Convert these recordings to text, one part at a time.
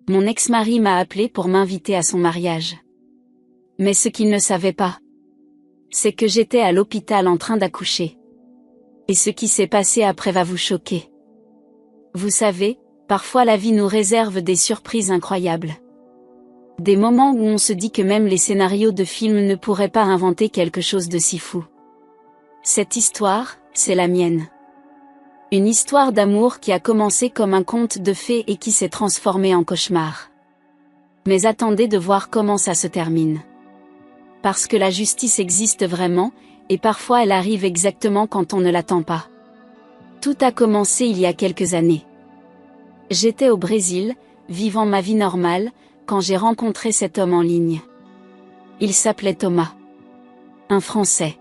Mon ex-mari m'a appelé pour m'inviter à son mariage. Mais ce qu'il ne savait pas, c'est que j'étais à l'hôpital en train d'accoucher. Et ce qui s'est passé après va vous choquer. Vous savez, parfois la vie nous réserve des surprises incroyables. Des moments où on se dit que même les scénarios de films ne pourraient pas inventer quelque chose de si fou. Cette histoire, c'est la mienne. Une histoire d'amour qui a commencé comme un conte de fées et qui s'est transformé en cauchemar. Mais attendez de voir comment ça se termine. Parce que la justice existe vraiment, et parfois elle arrive exactement quand on ne l'attend pas. Tout a commencé il y a quelques années. J'étais au Brésil, vivant ma vie normale, quand j'ai rencontré cet homme en ligne. Il s'appelait Thomas. Un Français.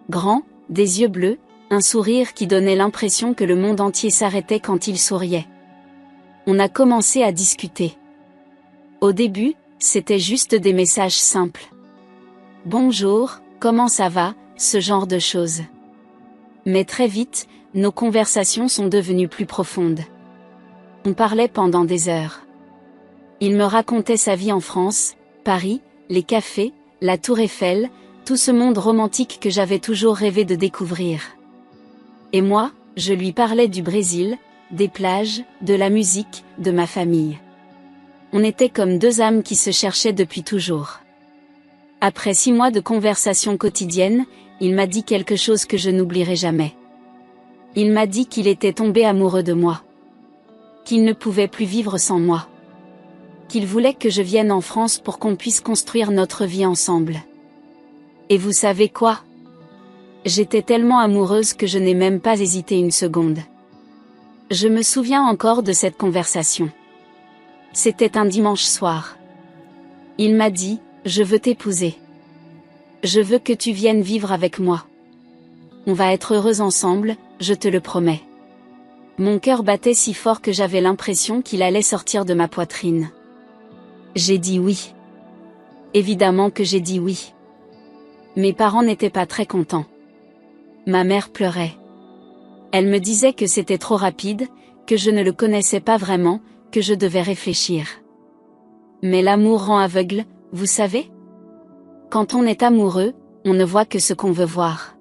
Grand, des yeux bleus, un sourire qui donnait l'impression que le monde entier s'arrêtait quand il souriait. On a commencé à discuter. Au début, c'était juste des messages simples. Bonjour, comment ça va, ce genre de choses. Mais très vite, nos conversations sont devenues plus profondes. On parlait pendant des heures. Il me racontait sa vie en France, Paris, les cafés, la Tour Eiffel, tout ce monde romantique que j'avais toujours rêvé de découvrir. Et moi, je lui parlais du Brésil, des plages, de la musique, de ma famille. On était comme deux âmes qui se cherchaient depuis toujours. Après 6 mois de conversation quotidienne, il m'a dit quelque chose que je n'oublierai jamais. Il m'a dit qu'il était tombé amoureux de moi. Qu'il ne pouvait plus vivre sans moi. Qu'il voulait que je vienne en France pour qu'on puisse construire notre vie ensemble. Et vous savez quoi? J'étais tellement amoureuse que je n'ai même pas hésité une seconde. Je me souviens encore de cette conversation. C'était un dimanche soir. Il m'a dit, je veux t'épouser. Je veux que tu viennes vivre avec moi. On va être heureux ensemble, je te le promets. Mon cœur battait si fort que j'avais l'impression qu'il allait sortir de ma poitrine. J'ai dit oui. Évidemment que j'ai dit oui. Mes parents n'étaient pas très contents. Ma mère pleurait. Elle me disait que c'était trop rapide, que je ne le connaissais pas vraiment, que je devais réfléchir. Mais l'amour rend aveugle, vous savez? Quand on est amoureux, on ne voit que ce qu'on veut voir.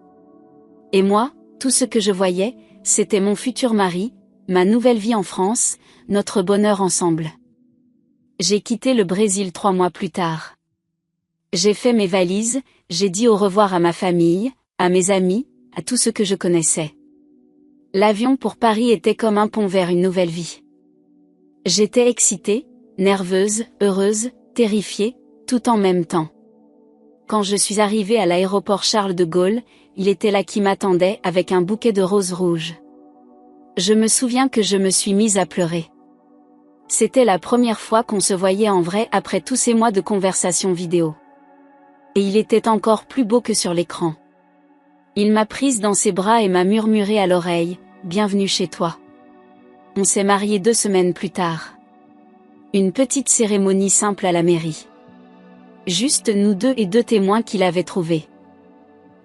Et moi, tout ce que je voyais, c'était mon futur mari, ma nouvelle vie en France, notre bonheur ensemble. J'ai quitté le Brésil 3 mois plus tard. J'ai fait mes valises, j'ai dit au revoir à ma famille, à mes amis, à tout ce que je connaissais. L'avion pour Paris était comme un pont vers une nouvelle vie. J'étais excitée, nerveuse, heureuse, terrifiée, tout en même temps. Quand je suis arrivée à l'aéroport Charles de Gaulle, il était là qui m'attendait avec un bouquet de roses rouges. Je me souviens que je me suis mise à pleurer. C'était la première fois qu'on se voyait en vrai après tous ces mois de conversation vidéo. Et il était encore plus beau que sur l'écran. Il m'a prise dans ses bras et m'a murmuré à l'oreille, « Bienvenue chez toi ». On s'est mariés 2 semaines plus tard. Une petite cérémonie simple à la mairie. Juste nous deux et 2 témoins qu'il avait trouvés.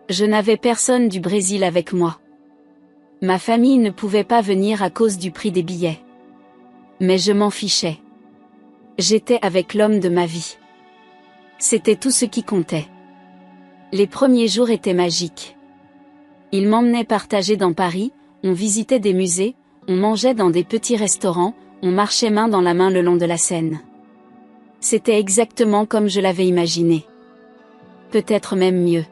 Je n'avais personne du Brésil avec moi. Ma famille ne pouvait pas venir à cause du prix des billets. Mais je m'en fichais. J'étais avec l'homme de ma vie. C'était tout ce qui comptait. Les premiers jours étaient magiques. Il m'emmenait partager dans Paris, on visitait des musées, on mangeait dans des petits restaurants, on marchait main dans la main le long de la Seine. C'était exactement comme je l'avais imaginé. Peut-être même mieux.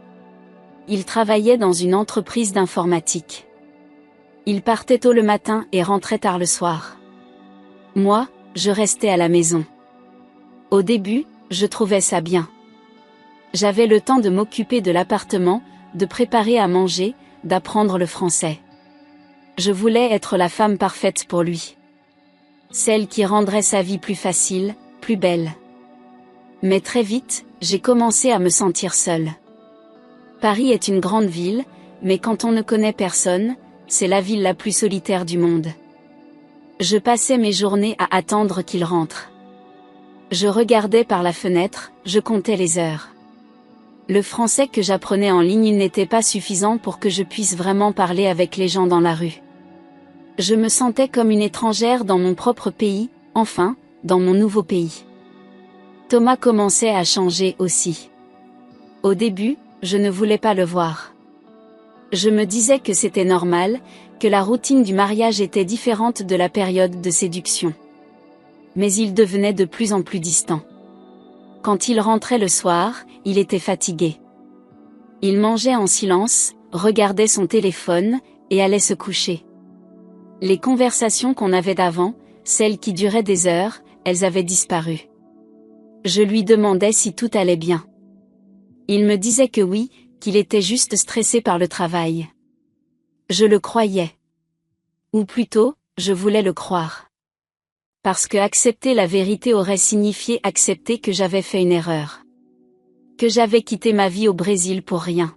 Il travaillait dans une entreprise d'informatique. Il partait tôt le matin et rentrait tard le soir. Moi, je restais à la maison. Au début, je trouvais ça bien. J'avais le temps de m'occuper de l'appartement, de préparer à manger, d'apprendre le français. Je voulais être la femme parfaite pour lui. Celle qui rendrait sa vie plus facile, plus belle. Mais très vite, j'ai commencé à me sentir seule. Paris est une grande ville, mais quand on ne connaît personne, c'est la ville la plus solitaire du monde. Je passais mes journées à attendre qu'il rentre. Je regardais par la fenêtre, je comptais les heures. Le français que j'apprenais en ligne n'était pas suffisant pour que je puisse vraiment parler avec les gens dans la rue. Je me sentais comme une étrangère dans mon propre pays, enfin, dans mon nouveau pays. Thomas commençait à changer aussi. Au début, je ne voulais pas le voir. Je me disais que c'était normal, que la routine du mariage était différente de la période de séduction. Mais il devenait de plus en plus distant. Quand il rentrait le soir, il était fatigué. Il mangeait en silence, regardait son téléphone, et allait se coucher. Les conversations qu'on avait d'avant, celles qui duraient des heures, elles avaient disparu. Je lui demandais si tout allait bien. Il me disait que oui, qu'il était juste stressé par le travail. Je le croyais. Ou plutôt, je voulais le croire. Parce que accepter la vérité aurait signifié accepter que j'avais fait une erreur. Que j'avais quitté ma vie au Brésil pour rien.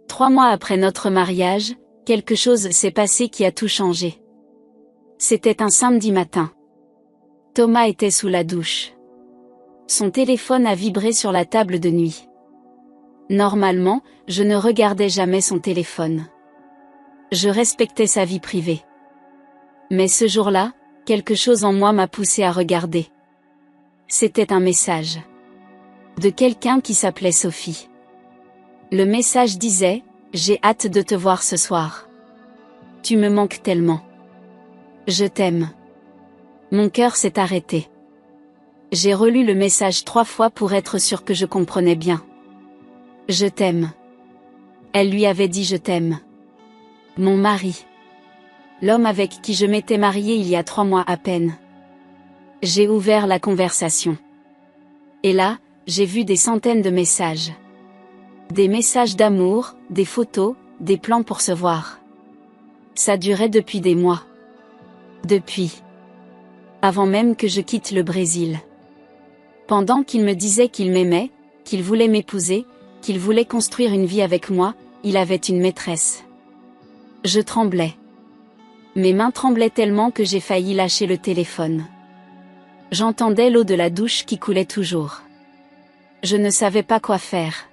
3 mois après notre mariage, quelque chose s'est passé qui a tout changé. C'était un samedi matin. Thomas était sous la douche. Son téléphone a vibré sur la table de nuit. Normalement, je ne regardais jamais son téléphone. Je respectais sa vie privée. Mais ce jour-là, quelque chose en moi m'a poussé à regarder. C'était un message. De quelqu'un qui s'appelait Sophie. Le message disait « J'ai hâte de te voir ce soir. Tu me manques tellement. Je t'aime. » Mon cœur s'est arrêté. J'ai relu le message 3 fois pour être sûr que je comprenais bien. Je t'aime. Elle lui avait dit je t'aime. Mon mari. L'homme avec qui je m'étais mariée il y a 3 mois à peine. J'ai ouvert la conversation. Et là, j'ai vu des centaines de messages. Des messages d'amour, des photos, des plans pour se voir. Ça durait depuis des mois. Depuis. Avant même que je quitte le Brésil. Pendant qu'il me disait qu'il m'aimait, qu'il voulait m'épouser, qu'il voulait construire une vie avec moi, il avait une maîtresse. Je tremblais. Mes mains tremblaient tellement que j'ai failli lâcher le téléphone. J'entendais l'eau de la douche qui coulait toujours. Je ne savais pas quoi faire.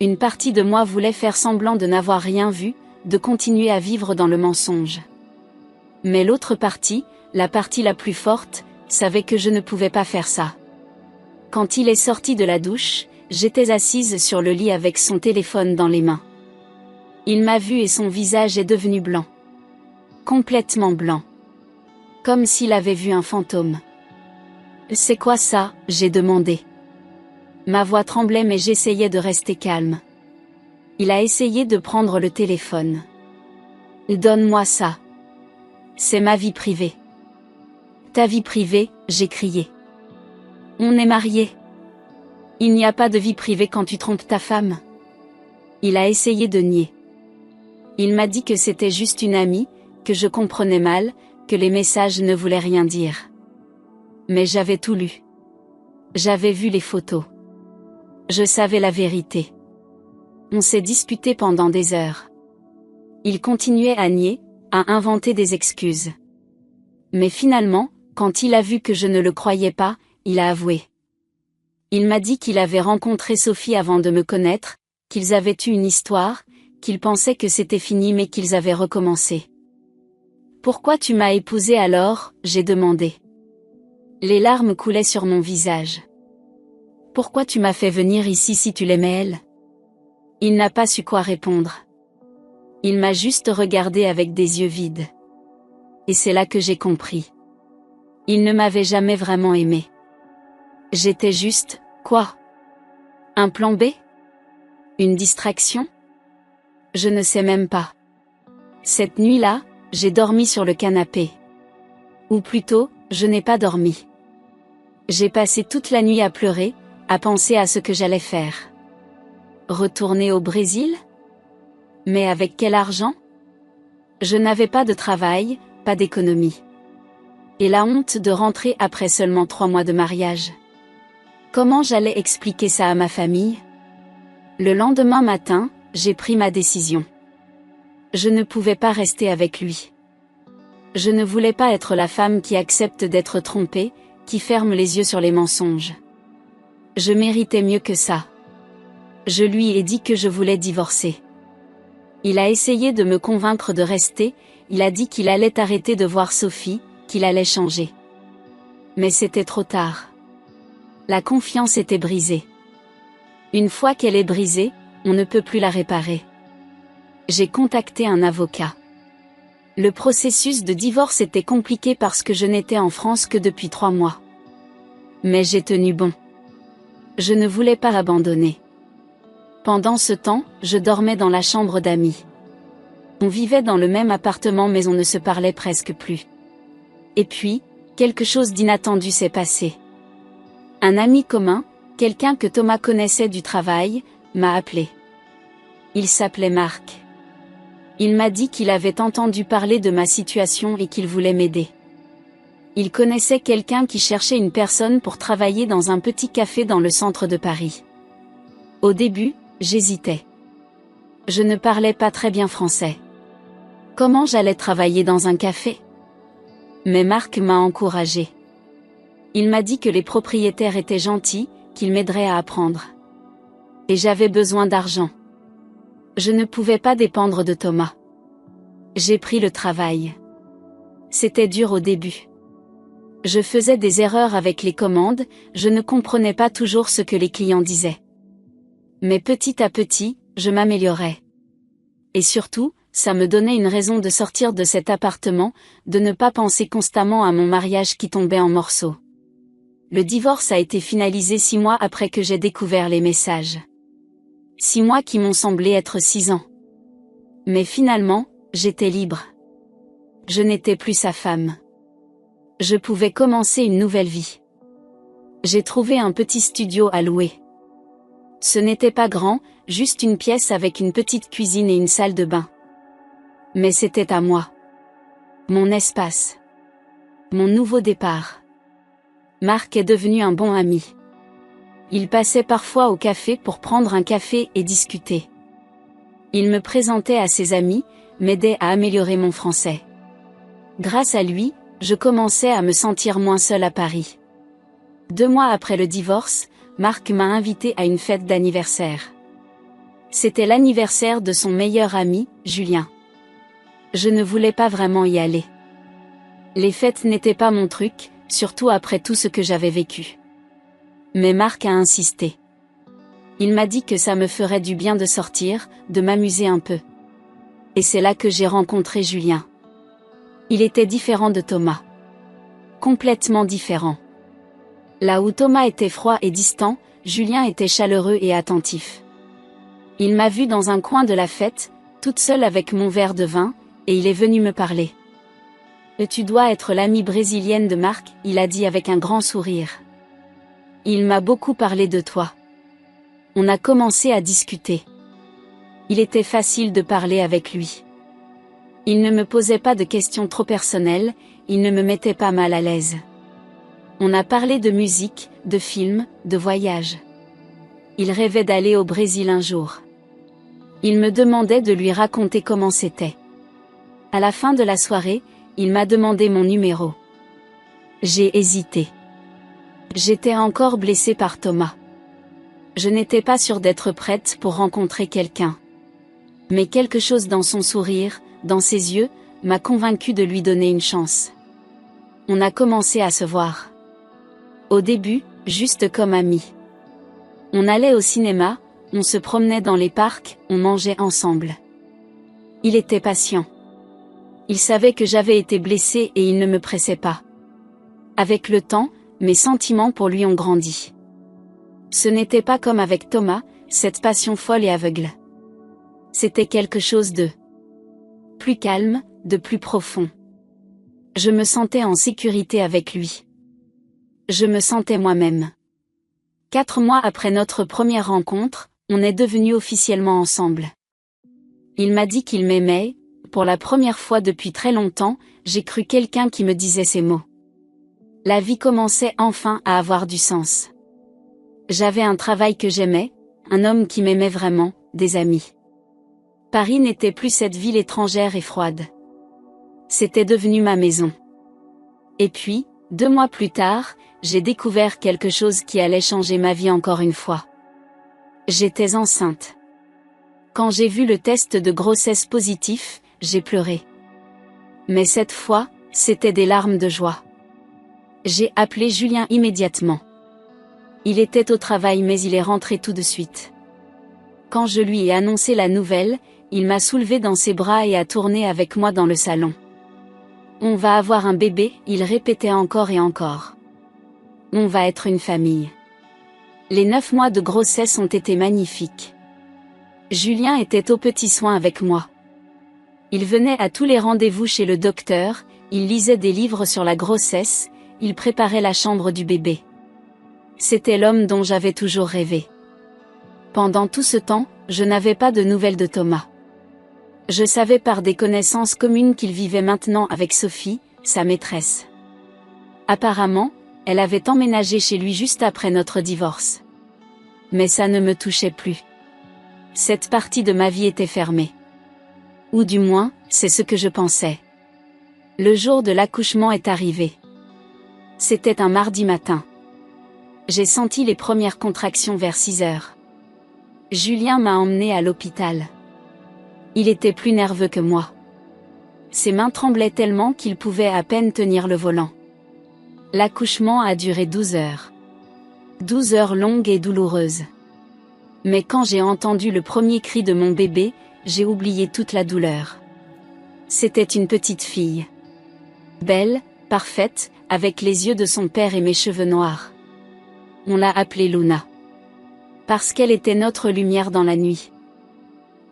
Une partie de moi voulait faire semblant de n'avoir rien vu, de continuer à vivre dans le mensonge. Mais l'autre partie, la partie la plus forte, savait que je ne pouvais pas faire ça. Quand il est sorti de la douche, j'étais assise sur le lit avec son téléphone dans les mains. Il m'a vue et son visage est devenu blanc. Complètement blanc. Comme s'il avait vu un fantôme. « C'est quoi ça ?» j'ai demandé. Ma voix tremblait mais j'essayais de rester calme. Il a essayé de prendre le téléphone. « Donne-moi ça. C'est ma vie privée. »« Ta vie privée ?» j'ai crié. « On est mariés. Il n'y a pas de vie privée quand tu trompes ta femme. » Il a essayé de nier. Il m'a dit que c'était juste une amie, que je comprenais mal, que les messages ne voulaient rien dire. Mais j'avais tout lu. J'avais vu les photos. Je savais la vérité. On s'est disputé pendant des heures. Il continuait à nier, à inventer des excuses. Mais finalement, quand il a vu que je ne le croyais pas, il a avoué. Il m'a dit qu'il avait rencontré Sophie avant de me connaître, qu'ils avaient eu une histoire, qu'ils pensaient que c'était fini mais qu'ils avaient recommencé. « Pourquoi tu m'as épousée alors ?» j'ai demandé. Les larmes coulaient sur mon visage. « Pourquoi tu m'as fait venir ici si tu l'aimais elle ?» Il n'a pas su quoi répondre. Il m'a juste regardé avec des yeux vides. Et c'est là que j'ai compris. Il ne m'avait jamais vraiment aimé. J'étais juste, quoi? Un plan B? Une distraction? Je ne sais même pas. Cette nuit-là, j'ai dormi sur le canapé. Ou plutôt, je n'ai pas dormi. J'ai passé toute la nuit à pleurer, à penser à ce que j'allais faire. Retourner au Brésil? Mais avec quel argent? Je n'avais pas de travail, pas d'économie. Et la honte de rentrer après seulement 3 mois de mariage. Comment j'allais expliquer ça à ma famille? Le lendemain matin, j'ai pris ma décision. Je ne pouvais pas rester avec lui. Je ne voulais pas être la femme qui accepte d'être trompée, qui ferme les yeux sur les mensonges. Je méritais mieux que ça. Je lui ai dit que je voulais divorcer. Il a essayé de me convaincre de rester, il a dit qu'il allait arrêter de voir Sophie, qu'il allait changer. Mais c'était trop tard. La confiance était brisée. Une fois qu'elle est brisée, on ne peut plus la réparer. J'ai contacté un avocat. Le processus de divorce était compliqué parce que je n'étais en France que depuis 3 mois. Mais j'ai tenu bon. Je ne voulais pas abandonner. Pendant ce temps, je dormais dans la chambre d'amis. On vivait dans le même appartement mais on ne se parlait presque plus. Et puis, quelque chose d'inattendu s'est passé. Un ami commun, quelqu'un que Thomas connaissait du travail, m'a appelé. Il s'appelait Marc. Il m'a dit qu'il avait entendu parler de ma situation et qu'il voulait m'aider. Il connaissait quelqu'un qui cherchait une personne pour travailler dans un petit café dans le centre de Paris. Au début, j'hésitais. Je ne parlais pas très bien français. Comment j'allais travailler dans un café? Mais Marc m'a encouragé. Il m'a dit que les propriétaires étaient gentils, qu'ils m'aideraient à apprendre. Et j'avais besoin d'argent. Je ne pouvais pas dépendre de Thomas. J'ai pris le travail. C'était dur au début. Je faisais des erreurs avec les commandes, je ne comprenais pas toujours ce que les clients disaient. Mais petit à petit, je m'améliorais. Et surtout, ça me donnait une raison de sortir de cet appartement, de ne pas penser constamment à mon mariage qui tombait en morceaux. Le divorce a été finalisé 6 mois après que j'ai découvert les messages. 6 mois qui m'ont semblé être 6 ans. Mais finalement, j'étais libre. Je n'étais plus sa femme. Je pouvais commencer une nouvelle vie. J'ai trouvé un petit studio à louer. Ce n'était pas grand, juste une pièce avec une petite cuisine et une salle de bain. Mais c'était à moi. Mon espace. Mon nouveau départ. Marc est devenu un bon ami. Il passait parfois au café pour prendre un café et discuter. Il me présentait à ses amis, m'aidait à améliorer mon français. Grâce à lui, je commençais à me sentir moins seule à Paris. 2 mois après le divorce, Marc m'a invité à une fête d'anniversaire. C'était l'anniversaire de son meilleur ami, Julien. Je ne voulais pas vraiment y aller. Les fêtes n'étaient pas mon truc, surtout après tout ce que j'avais vécu. Mais Marc a insisté. Il m'a dit que ça me ferait du bien de sortir, de m'amuser un peu. Et c'est là que j'ai rencontré Julien. Il était différent de Thomas. Complètement différent. Là où Thomas était froid et distant, Julien était chaleureux et attentif. Il m'a vue dans un coin de la fête, toute seule avec mon verre de vin, et il est venu me parler. « Tu dois être l'amie brésilienne de Marc », il a dit avec un grand sourire. « Il m'a beaucoup parlé de toi. » On a commencé à discuter. Il était facile de parler avec lui. Il ne me posait pas de questions trop personnelles, il ne me mettait pas mal à l'aise. On a parlé de musique, de films, de voyages. Il rêvait d'aller au Brésil un jour. Il me demandait de lui raconter comment c'était. À la fin de la soirée, il m'a demandé mon numéro. J'ai hésité. J'étais encore blessée par Thomas. Je n'étais pas sûre d'être prête pour rencontrer quelqu'un. Mais quelque chose dans son sourire, dans ses yeux, m'a convaincue de lui donner une chance. On a commencé à se voir. Au début, juste comme amis. On allait au cinéma, on se promenait dans les parcs, on mangeait ensemble. Il était patient. Il savait que j'avais été blessée et il ne me pressait pas. Avec le temps, mes sentiments pour lui ont grandi. Ce n'était pas comme avec Thomas, cette passion folle et aveugle. C'était quelque chose de plus calme, de plus profond. Je me sentais en sécurité avec lui. Je me sentais moi-même. 4 mois après notre première rencontre, on est devenus officiellement ensemble. Il m'a dit qu'il m'aimait. Pour la première fois depuis très longtemps, j'ai cru quelqu'un qui me disait ces mots. La vie commençait enfin à avoir du sens. J'avais un travail que j'aimais, un homme qui m'aimait vraiment, des amis. Paris n'était plus cette ville étrangère et froide. C'était devenu ma maison. Et puis, 2 mois plus tard, j'ai découvert quelque chose qui allait changer ma vie encore une fois. J'étais enceinte. Quand j'ai vu le test de grossesse positif, j'ai pleuré. Mais cette fois, c'était des larmes de joie. J'ai appelé Julien immédiatement. Il était au travail mais il est rentré tout de suite. Quand je lui ai annoncé la nouvelle, il m'a soulevée dans ses bras et a tourné avec moi dans le salon. On va avoir un bébé, il répétait encore et encore. On va être une famille. Les 9 mois de grossesse ont été magnifiques. Julien était aux petits soins avec moi. Il venait à tous les rendez-vous chez le docteur, il lisait des livres sur la grossesse, il préparait la chambre du bébé. C'était l'homme dont j'avais toujours rêvé. Pendant tout ce temps, je n'avais pas de nouvelles de Thomas. Je savais par des connaissances communes qu'il vivait maintenant avec Sophie, sa maîtresse. Apparemment, elle avait emménagé chez lui juste après notre divorce. Mais ça ne me touchait plus. Cette partie de ma vie était fermée. Ou du moins, c'est ce que je pensais. Le jour de l'accouchement est arrivé. C'était un mardi matin. J'ai senti les premières contractions vers 6 heures. Julien m'a emmené à l'hôpital. Il était plus nerveux que moi. Ses mains tremblaient tellement qu'il pouvait à peine tenir le volant. L'accouchement a duré 12 heures. 12 heures longues et douloureuses. Mais quand j'ai entendu le premier cri de mon bébé, j'ai oublié toute la douleur. C'était une petite fille. Belle, parfaite, avec les yeux de son père et mes cheveux noirs. On l'a appelée Luna. Parce qu'elle était notre lumière dans la nuit.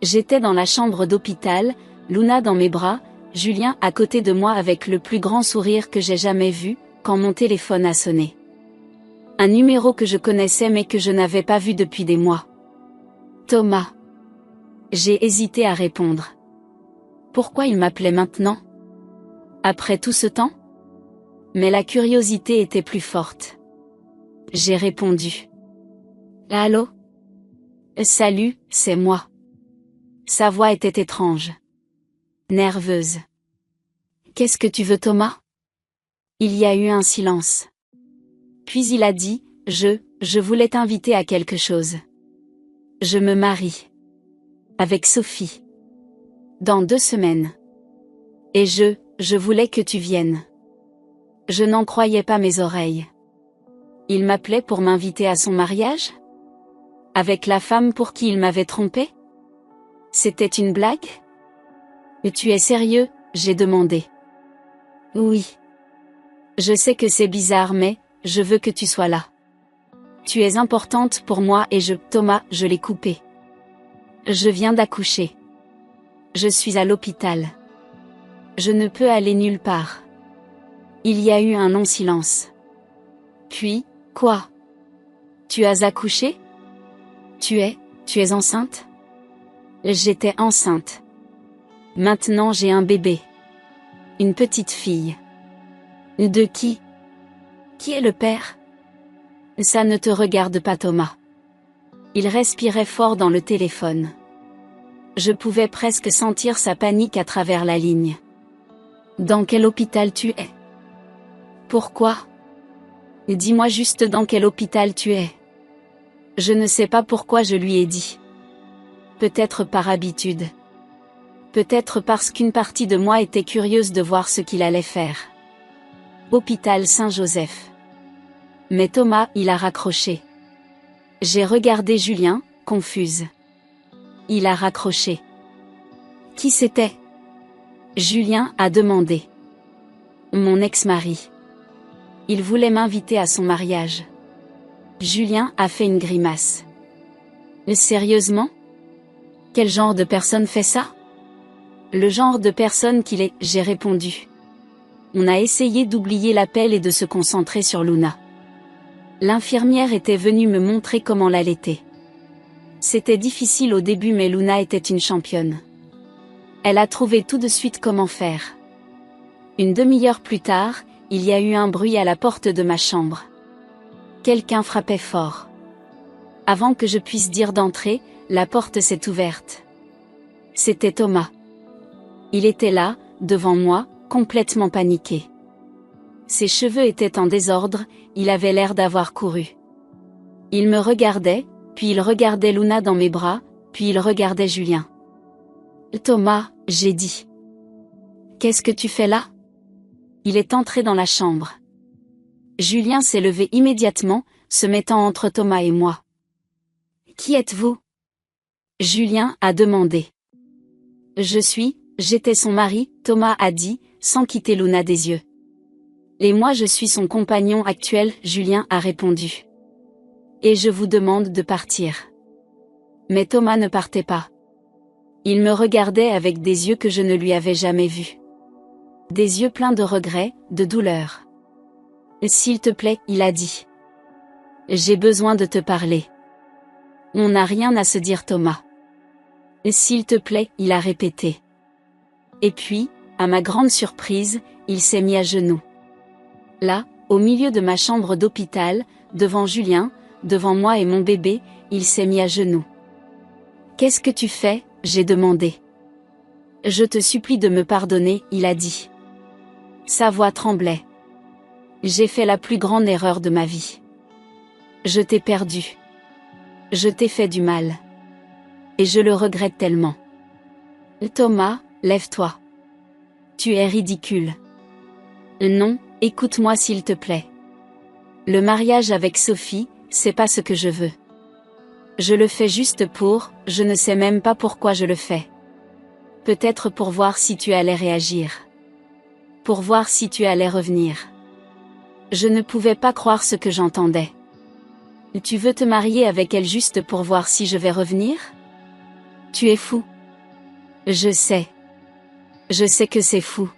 J'étais dans la chambre d'hôpital, Luna dans mes bras, Julien à côté de moi avec le plus grand sourire que j'ai jamais vu, quand mon téléphone a sonné. Un numéro que je connaissais mais que je n'avais pas vu depuis des mois. Thomas. J'ai hésité à répondre. Pourquoi il m'appelait maintenant? Après tout ce temps? Mais la curiosité était plus forte. J'ai répondu. Allô? Salut, c'est moi. Sa voix était étrange. Nerveuse. Qu'est-ce que tu veux, Thomas? Il y a eu un silence. Puis il a dit, je voulais t'inviter à quelque chose. Je me marie. Avec Sophie. Dans 2 semaines. Et je voulais que tu viennes. Je n'en croyais pas mes oreilles. Il m'appelait pour m'inviter à son mariage? Avec la femme pour qui il m'avait trompé? C'était une blague? Mais tu es sérieux? J'ai demandé. Oui. Je sais que c'est bizarre mais, je veux que tu sois là. Tu es importante pour moi et Thomas, je l'ai coupé. Je viens d'accoucher. Je suis à l'hôpital. Je ne peux aller nulle part. Il y a eu un long silence. Puis, quoi? Tu as accouché? Tu es enceinte? J'étais enceinte. Maintenant j'ai un bébé. Une petite fille. De qui? Qui est le père? Ça ne te regarde pas, Thomas. Il respirait fort dans le téléphone. Je pouvais presque sentir sa panique à travers la ligne. Dans quel hôpital tu es? Pourquoi? Dis-moi juste dans quel hôpital tu es. Je ne sais pas pourquoi je lui ai dit. Peut-être par habitude. Peut-être parce qu'une partie de moi était curieuse de voir ce qu'il allait faire. Hôpital Saint-Joseph. Mais Thomas, il a raccroché. J'ai regardé Julien, confuse. Il a raccroché. Qui c'était? Julien a demandé. Mon ex-mari. Il voulait m'inviter à son mariage. Julien a fait une grimace. Sérieusement? Quel genre de personne fait ça? Le genre de personne qu'il est, j'ai répondu. On a essayé d'oublier l'appel et de se concentrer sur Luna. L'infirmière était venue me montrer comment l'allaiter. C'était difficile au début mais Luna était une championne. Elle a trouvé tout de suite comment faire. Une demi-heure plus tard, il y a eu un bruit à la porte de ma chambre. Quelqu'un frappait fort. Avant que je puisse dire d'entrer, la porte s'est ouverte. C'était Thomas. Il était là, devant moi, complètement paniqué. Ses cheveux étaient en désordre, il avait l'air d'avoir couru. Il me regardait, puis il regardait Luna dans mes bras, puis il regardait Julien. Thomas, j'ai dit. Qu'est-ce que tu fais là? Il est entré dans la chambre. Julien s'est levé immédiatement, se mettant entre Thomas et moi. « Qui êtes-vous » Julien a demandé. « J'étais son mari, Thomas a dit, sans quitter Luna des yeux. Et moi je suis son compagnon actuel, Julien a répondu. Et je vous demande de partir. Mais Thomas ne partait pas. Il me regardait avec des yeux que je ne lui avais jamais vus. Des yeux pleins de regret, de douleur. S'il te plaît, il a dit. J'ai besoin de te parler. On n'a rien à se dire, Thomas. S'il te plaît, il a répété. Et puis, à ma grande surprise, il s'est mis à genoux. Là, au milieu de ma chambre d'hôpital, devant Julien, devant moi et mon bébé, il s'est mis à genoux. « Qu'est-ce que tu fais ?» j'ai demandé. « Je te supplie de me pardonner », il a dit. Sa voix tremblait. « J'ai fait la plus grande erreur de ma vie. Je t'ai perdu. Je t'ai fait du mal. Et je le regrette tellement. Thomas, lève-toi. Tu es ridicule. Non, écoute-moi s'il te plaît. Le mariage avec Sophie, c'est pas ce que je veux. Je le fais juste je ne sais même pas pourquoi je le fais. Peut-être pour voir si tu allais réagir. Pour voir si tu allais revenir. Je ne pouvais pas croire ce que j'entendais. Tu veux te marier avec elle juste pour voir si je vais revenir ? Tu es fou. Je sais. Je sais que c'est fou.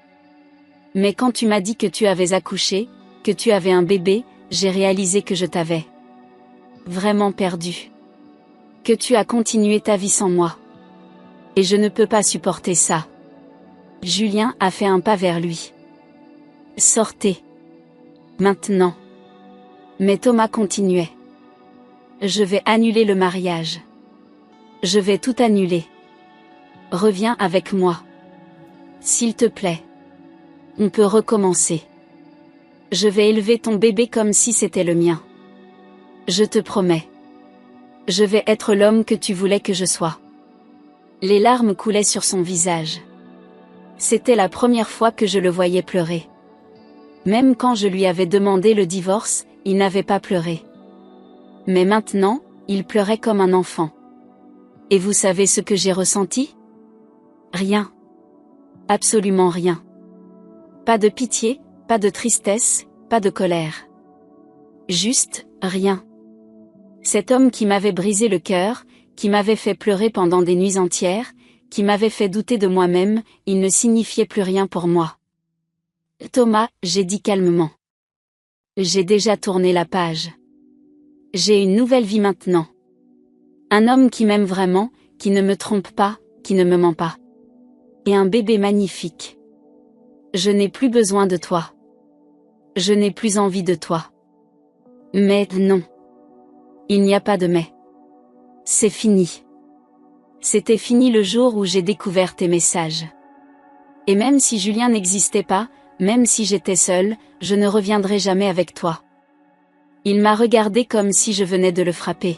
Mais quand tu m'as dit que tu avais accouché, que tu avais un bébé, j'ai réalisé que je t'avais vraiment perdu. Que tu as continué ta vie sans moi. Et je ne peux pas supporter ça. Julien a fait un pas vers lui. Sortez. Maintenant. Mais Thomas continuait. Je vais annuler le mariage. Je vais tout annuler. Reviens avec moi. S'il te plaît. On peut recommencer. Je vais élever ton bébé comme si c'était le mien. Je te promets. Je vais être l'homme que tu voulais que je sois. Les larmes coulaient sur son visage. C'était la première fois que je le voyais pleurer. Même quand je lui avais demandé le divorce, il n'avait pas pleuré. Mais maintenant, il pleurait comme un enfant. Et vous savez ce que j'ai ressenti ? Rien. Absolument rien. Pas de pitié, pas de tristesse, pas de colère. Juste, rien. Cet homme qui m'avait brisé le cœur, qui m'avait fait pleurer pendant des nuits entières, qui m'avait fait douter de moi-même, il ne signifiait plus rien pour moi. Thomas, j'ai dit calmement. J'ai déjà tourné la page. J'ai une nouvelle vie maintenant. Un homme qui m'aime vraiment, qui ne me trompe pas, qui ne me ment pas. Et un bébé magnifique. Je n'ai plus besoin de toi. Je n'ai plus envie de toi. Mais non. Il n'y a pas de mais. C'est fini. C'était fini le jour où j'ai découvert tes messages. Et même si Julien n'existait pas, même si j'étais seule, je ne reviendrai jamais avec toi. Il m'a regardé comme si je venais de le frapper.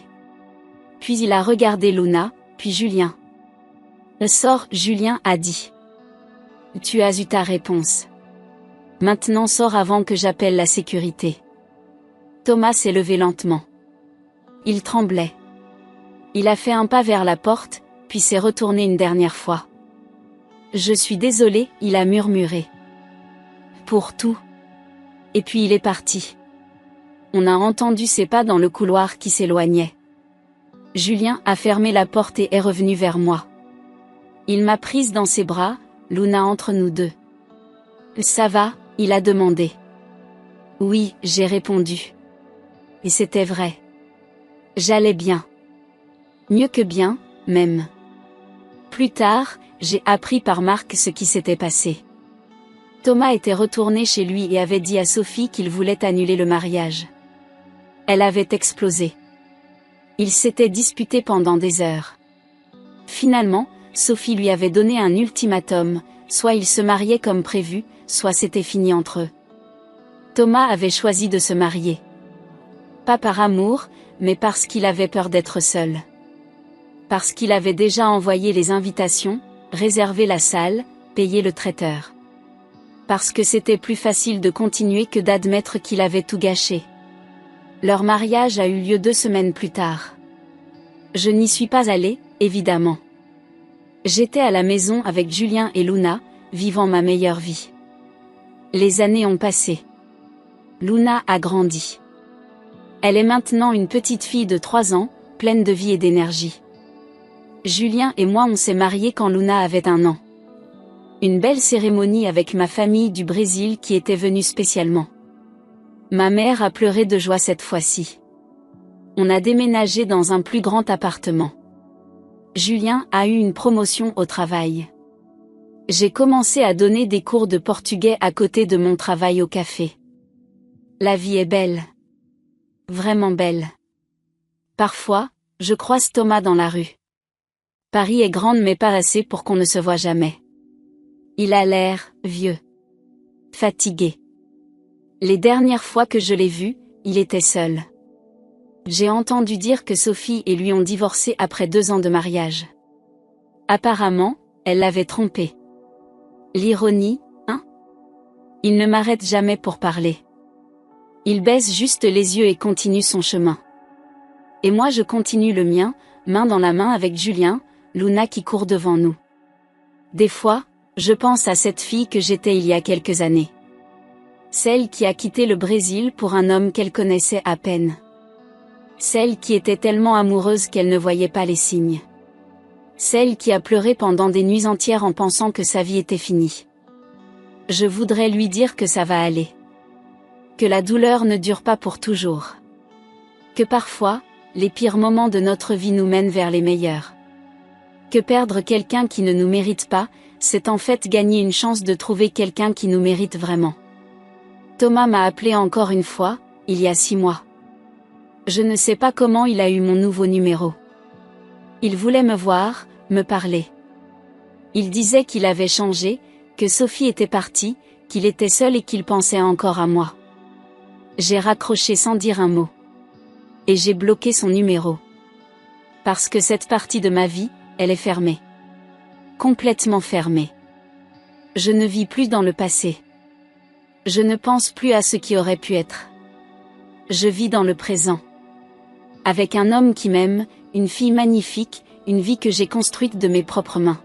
Puis il a regardé Luna, puis Julien. Sors, Julien a dit. Tu as eu ta réponse. Maintenant sors avant que j'appelle la sécurité. Thomas s'est levé lentement. Il tremblait. Il a fait un pas vers la porte, puis s'est retourné une dernière fois. Je suis désolé, il a murmuré. Pour tout. Et puis il est parti. On a entendu ses pas dans le couloir qui s'éloignait. Julien a fermé la porte et est revenu vers moi. Il m'a prise dans ses bras, Luna entre nous deux. Ça va, il a demandé. Oui, j'ai répondu. Et c'était vrai. J'allais bien. Mieux que bien, même. Plus tard, j'ai appris par Marc ce qui s'était passé. Thomas était retourné chez lui et avait dit à Sophie qu'il voulait annuler le mariage. Elle avait explosé. Ils s'étaient disputés pendant des heures. Finalement, Sophie lui avait donné un ultimatum, soit ils se mariaient comme prévu, soit c'était fini entre eux. Thomas avait choisi de se marier. Pas par amour, mais parce qu'il avait peur d'être seul. Parce qu'il avait déjà envoyé les invitations, réservé la salle, payé le traiteur. Parce que c'était plus facile de continuer que d'admettre qu'il avait tout gâché. Leur mariage a eu lieu 2 semaines plus tard. Je n'y suis pas allée, évidemment. J'étais à la maison avec Julien et Luna, vivant ma meilleure vie. Les années ont passé. Luna a grandi. Elle est maintenant une petite fille de 3 ans, pleine de vie et d'énergie. Julien et moi on s'est mariés quand Luna avait 1 an. Une belle cérémonie avec ma famille du Brésil qui était venue spécialement. Ma mère a pleuré de joie cette fois-ci. On a déménagé dans un plus grand appartement. Julien a eu une promotion au travail. J'ai commencé à donner des cours de portugais à côté de mon travail au café. La vie est belle. Vraiment belle. Parfois, je croise Thomas dans la rue. Paris est grande mais pas assez pour qu'on ne se voit jamais. Il a l'air vieux. Fatigué. Les dernières fois que je l'ai vu, il était seul. J'ai entendu dire que Sophie et lui ont divorcé après 2 ans de mariage. Apparemment, elle l'avait trompé. L'ironie, hein? Il ne m'arrête jamais pour parler. Il baisse juste les yeux et continue son chemin. Et moi je continue le mien, main dans la main avec Julien, Luna qui court devant nous. Des fois, je pense à cette fille que j'étais il y a quelques années. Celle qui a quitté le Brésil pour un homme qu'elle connaissait à peine. Celle qui était tellement amoureuse qu'elle ne voyait pas les signes. Celle qui a pleuré pendant des nuits entières en pensant que sa vie était finie. Je voudrais lui dire que ça va aller. Que la douleur ne dure pas pour toujours. Que parfois, les pires moments de notre vie nous mènent vers les meilleurs. Que perdre quelqu'un qui ne nous mérite pas, c'est en fait gagner une chance de trouver quelqu'un qui nous mérite vraiment. Thomas m'a appelé encore une fois, il y a 6 mois. Je ne sais pas comment il a eu mon nouveau numéro. Il voulait me voir, me parler. Il disait qu'il avait changé, que Sophie était partie, qu'il était seul et qu'il pensait encore à moi. J'ai raccroché sans dire un mot. Et j'ai bloqué son numéro. Parce que cette partie de ma vie, elle est fermée. Complètement fermée. Je ne vis plus dans le passé. Je ne pense plus à ce qui aurait pu être. Je vis dans le présent. Avec un homme qui m'aime, une fille magnifique, une vie que j'ai construite de mes propres mains.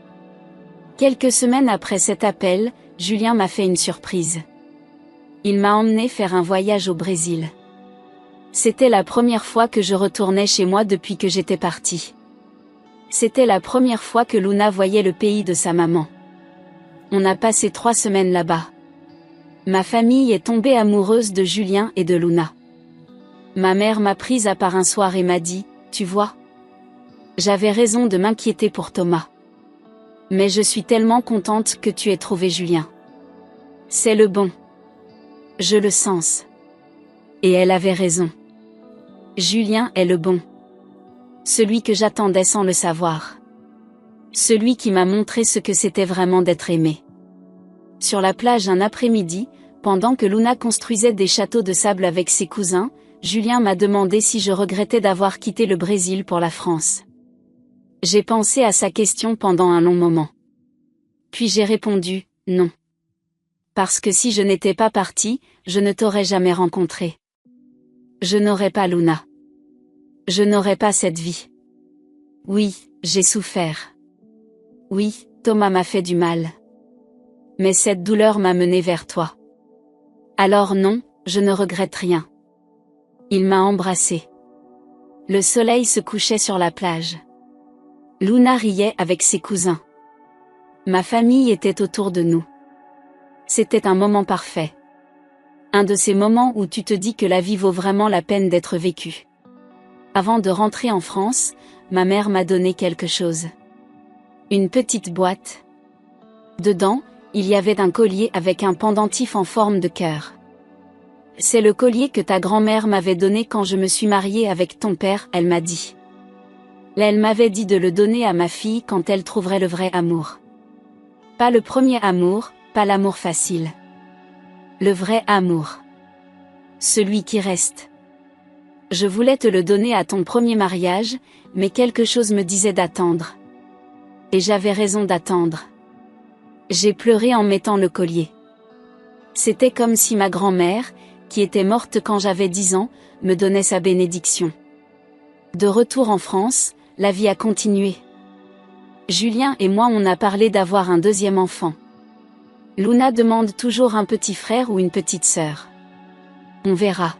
Quelques semaines après cet appel, Julien m'a fait une surprise. Il m'a emmené faire un voyage au Brésil. C'était la première fois que je retournais chez moi depuis que j'étais partie. C'était la première fois que Luna voyait le pays de sa maman. On a passé 3 semaines là-bas. Ma famille est tombée amoureuse de Julien et de Luna. Ma mère m'a prise à part un soir et m'a dit, tu vois, j'avais raison de m'inquiéter pour Thomas. Mais je suis tellement contente que tu aies trouvé Julien. C'est le bon. Je le sens. Et elle avait raison. Julien est le bon. Celui que j'attendais sans le savoir. Celui qui m'a montré ce que c'était vraiment d'être aimé. Sur la plage un après-midi, pendant que Luna construisait des châteaux de sable avec ses cousins, Julien m'a demandé si je regrettais d'avoir quitté le Brésil pour la France. J'ai pensé à sa question pendant un long moment. Puis j'ai répondu, non. Parce que si je n'étais pas partie, je ne t'aurais jamais rencontré. Je n'aurais pas Luna. Je n'aurais pas cette vie. Oui, j'ai souffert. Oui, Thomas m'a fait du mal. Mais cette douleur m'a mené vers toi. Alors non, je ne regrette rien. Il m'a embrassée. Le soleil se couchait sur la plage. Luna riait avec ses cousins. Ma famille était autour de nous. C'était un moment parfait. Un de ces moments où tu te dis que la vie vaut vraiment la peine d'être vécue. Avant de rentrer en France, ma mère m'a donné quelque chose. Une petite boîte. Dedans, il y avait un collier avec un pendentif en forme de cœur. C'est le collier que ta grand-mère m'avait donné quand je me suis mariée avec ton père, elle m'a dit. Elle m'avait dit de le donner à ma fille quand elle trouverait le vrai amour. Pas le premier amour, pas l'amour facile. Le vrai amour. Celui qui reste. Je voulais te le donner à ton premier mariage, mais quelque chose me disait d'attendre. Et j'avais raison d'attendre. J'ai pleuré en mettant le collier. C'était comme si ma grand-mère, qui était morte quand j'avais 10 ans, me donnait sa bénédiction. De retour en France, la vie a continué. Julien et moi on a parlé d'avoir un deuxième enfant. Luna demande toujours un petit frère ou une petite sœur. On verra.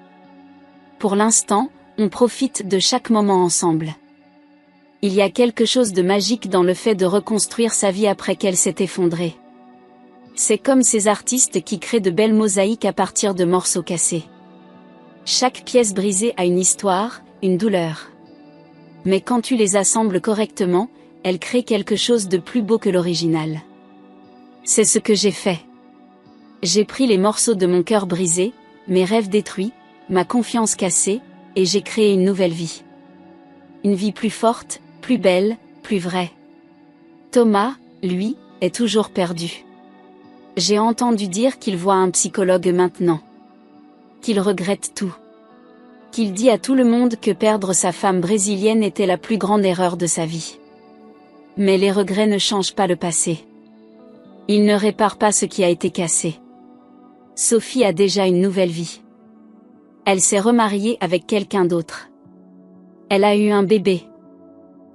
Pour l'instant, on profite de chaque moment ensemble. Il y a quelque chose de magique dans le fait de reconstruire sa vie après qu'elle s'est effondrée. C'est comme ces artistes qui créent de belles mosaïques à partir de morceaux cassés. Chaque pièce brisée a une histoire, une douleur. Mais quand tu les assembles correctement, elles créent quelque chose de plus beau que l'original. C'est ce que j'ai fait. J'ai pris les morceaux de mon cœur brisé, mes rêves détruits, ma confiance cassée, et j'ai créé une nouvelle vie. Une vie plus forte, plus belle, plus vraie. Thomas, lui, est toujours perdu. J'ai entendu dire qu'il voit un psychologue maintenant. Qu'il regrette tout. Qu'il dit à tout le monde que perdre sa femme brésilienne était la plus grande erreur de sa vie. Mais les regrets ne changent pas le passé. Ils ne réparent pas ce qui a été cassé. Sophie a déjà une nouvelle vie. Elle s'est remariée avec quelqu'un d'autre. Elle a eu un bébé.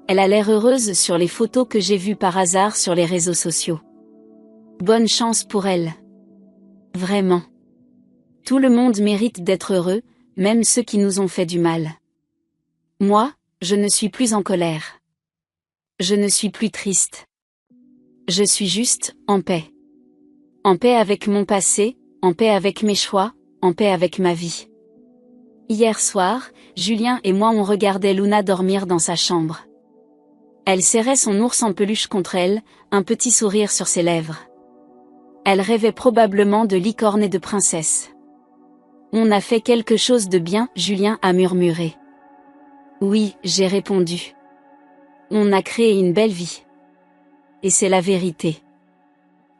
Elle a l'air heureuse sur les photos que j'ai vues par hasard sur les réseaux sociaux. Bonne chance pour elle. Vraiment. Tout le monde mérite d'être heureux, même ceux qui nous ont fait du mal. Moi, je ne suis plus en colère. Je ne suis plus triste. Je suis juste, en paix. En paix avec mon passé, en paix avec mes choix, en paix avec ma vie. Hier soir, Julien et moi on regardait Luna dormir dans sa chambre. Elle serrait son ours en peluche contre elle, un petit sourire sur ses lèvres. Elle rêvait probablement de licorne et de princesse. On a fait quelque chose de bien, Julien a murmuré. Oui, j'ai répondu. On a créé une belle vie. Et c'est la vérité.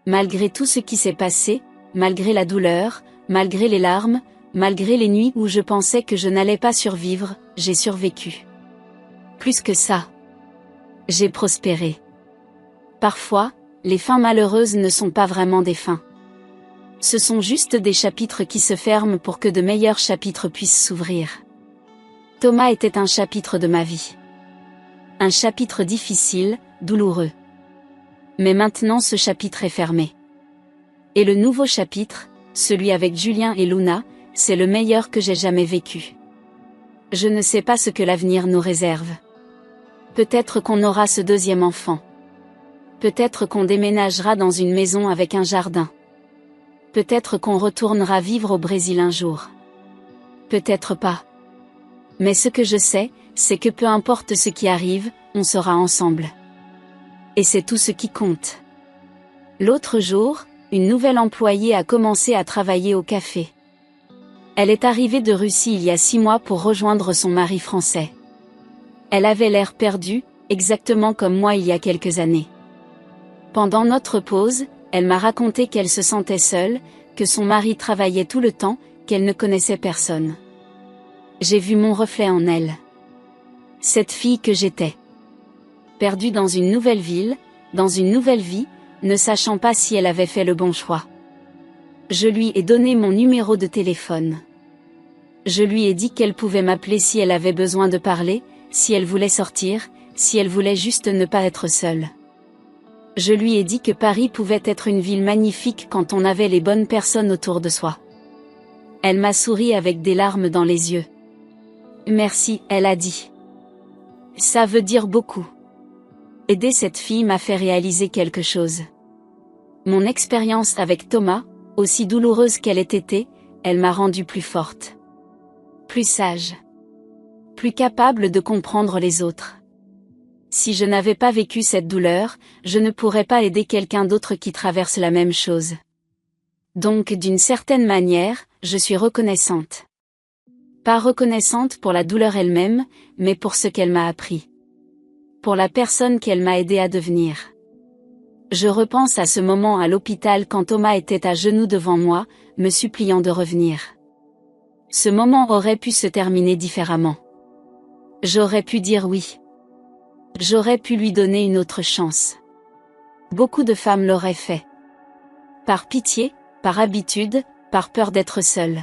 Malgré tout ce qui s'est passé, malgré la douleur, malgré les larmes, malgré les nuits où je pensais que je n'allais pas survivre, j'ai survécu. Plus que ça. J'ai prospéré. Parfois, les fins malheureuses ne sont pas vraiment des fins. Ce sont juste des chapitres qui se ferment pour que de meilleurs chapitres puissent s'ouvrir. Thomas était un chapitre de ma vie. Un chapitre difficile, douloureux. Mais maintenant ce chapitre est fermé. Et le nouveau chapitre, celui avec Julien et Luna, c'est le meilleur que j'ai jamais vécu. Je ne sais pas ce que l'avenir nous réserve. Peut-être qu'on aura ce deuxième enfant. Peut-être qu'on déménagera dans une maison avec un jardin. Peut-être qu'on retournera vivre au Brésil un jour. Peut-être pas. Mais ce que je sais, c'est que peu importe ce qui arrive, on sera ensemble. Et c'est tout ce qui compte. L'autre jour, une nouvelle employée a commencé à travailler au café. Elle est arrivée de Russie il y a 6 mois pour rejoindre son mari français. Elle avait l'air perdue, exactement comme moi il y a quelques années. Pendant notre pause, elle m'a raconté qu'elle se sentait seule, que son mari travaillait tout le temps, qu'elle ne connaissait personne. J'ai vu mon reflet en elle. Cette fille que j'étais. Perdue dans une nouvelle ville, dans une nouvelle vie, ne sachant pas si elle avait fait le bon choix. Je lui ai donné mon numéro de téléphone. Je lui ai dit qu'elle pouvait m'appeler si elle avait besoin de parler, si elle voulait sortir, si elle voulait juste ne pas être seule. Je lui ai dit que Paris pouvait être une ville magnifique quand on avait les bonnes personnes autour de soi. Elle m'a souri avec des larmes dans les yeux. Merci, elle a dit. Ça veut dire beaucoup. Aider cette fille m'a fait réaliser quelque chose. Mon expérience avec Thomas, aussi douloureuse qu'elle ait été, elle m'a rendue plus forte. Plus sage. Plus capable de comprendre les autres. Si je n'avais pas vécu cette douleur, je ne pourrais pas aider quelqu'un d'autre qui traverse la même chose. Donc d'une certaine manière, je suis reconnaissante. Pas reconnaissante pour la douleur elle-même, mais pour ce qu'elle m'a appris. Pour la personne qu'elle m'a aidé à devenir. Je repense à ce moment à l'hôpital quand Thomas était à genoux devant moi, me suppliant de revenir. Ce moment aurait pu se terminer différemment. J'aurais pu dire oui. J'aurais pu lui donner une autre chance. Beaucoup de femmes l'auraient fait. Par pitié, par habitude, par peur d'être seule.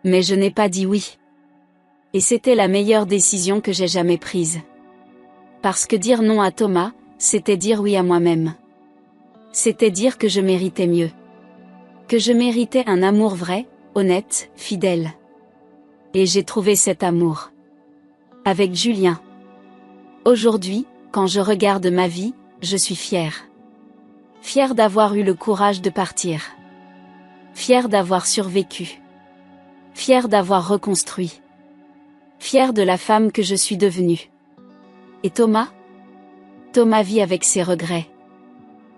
Mais je n'ai pas dit oui. Et c'était la meilleure décision que j'ai jamais prise. Parce que dire non à Thomas, c'était dire oui à moi-même. C'était dire que je méritais mieux. Que je méritais un amour vrai, honnête, fidèle. Et j'ai trouvé cet amour. Avec Julien. Aujourd'hui, quand je regarde ma vie, je suis fière. Fière d'avoir eu le courage de partir. Fière d'avoir survécu. Fière d'avoir reconstruit. Fière de la femme que je suis devenue. Et Thomas? Thomas vit avec ses regrets.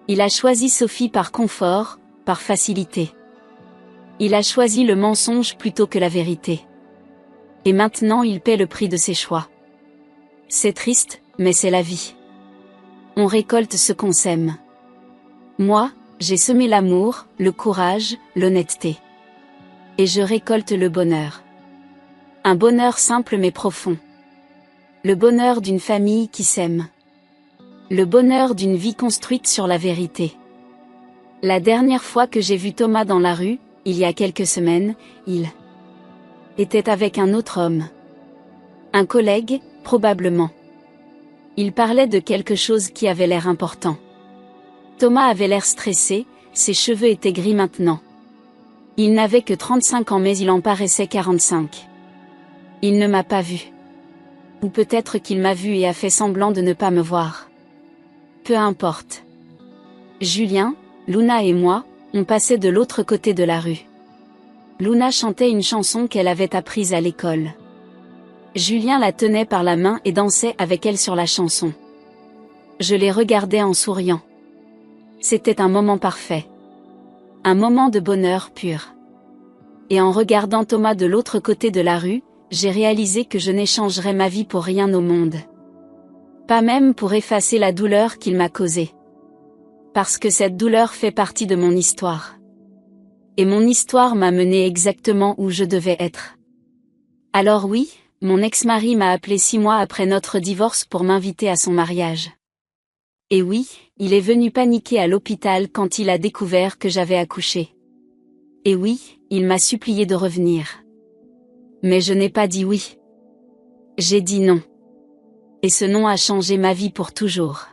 Il a choisi Sophie par confort, par facilité. Il a choisi le mensonge plutôt que la vérité. Et maintenant il paie le prix de ses choix. C'est triste, mais c'est la vie. On récolte ce qu'on sème. Moi, j'ai semé l'amour, le courage, l'honnêteté. Et je récolte le bonheur. Un bonheur simple mais profond. Le bonheur d'une famille qui s'aime. Le bonheur d'une vie construite sur la vérité. La dernière fois que j'ai vu Thomas dans la rue, il y a quelques semaines, il était avec un autre homme. Un collègue, probablement. Il parlait de quelque chose qui avait l'air important. Thomas avait l'air stressé, ses cheveux étaient gris maintenant. Il n'avait que 35 ans mais il en paraissait 45. Il ne m'a pas vu. Ou peut-être qu'il m'a vu et a fait semblant de ne pas me voir. Peu importe. Julien, Luna et moi, on passait de l'autre côté de la rue. Luna chantait une chanson qu'elle avait apprise à l'école. Julien la tenait par la main et dansait avec elle sur la chanson. Je les regardais en souriant. C'était un moment parfait. Un moment de bonheur pur. Et en regardant Thomas de l'autre côté de la rue, j'ai réalisé que je n'échangerais ma vie pour rien au monde. Pas même pour effacer la douleur qu'il m'a causée. Parce que cette douleur fait partie de mon histoire. Et mon histoire m'a mené exactement où je devais être. Alors oui, mon ex-mari m'a appelé 6 mois après notre divorce pour m'inviter à son mariage. Et oui, il est venu paniquer à l'hôpital quand il a découvert que j'avais accouché. Et oui, il m'a supplié de revenir. Mais je n'ai pas dit oui. J'ai dit non. Et ce non a changé ma vie pour toujours.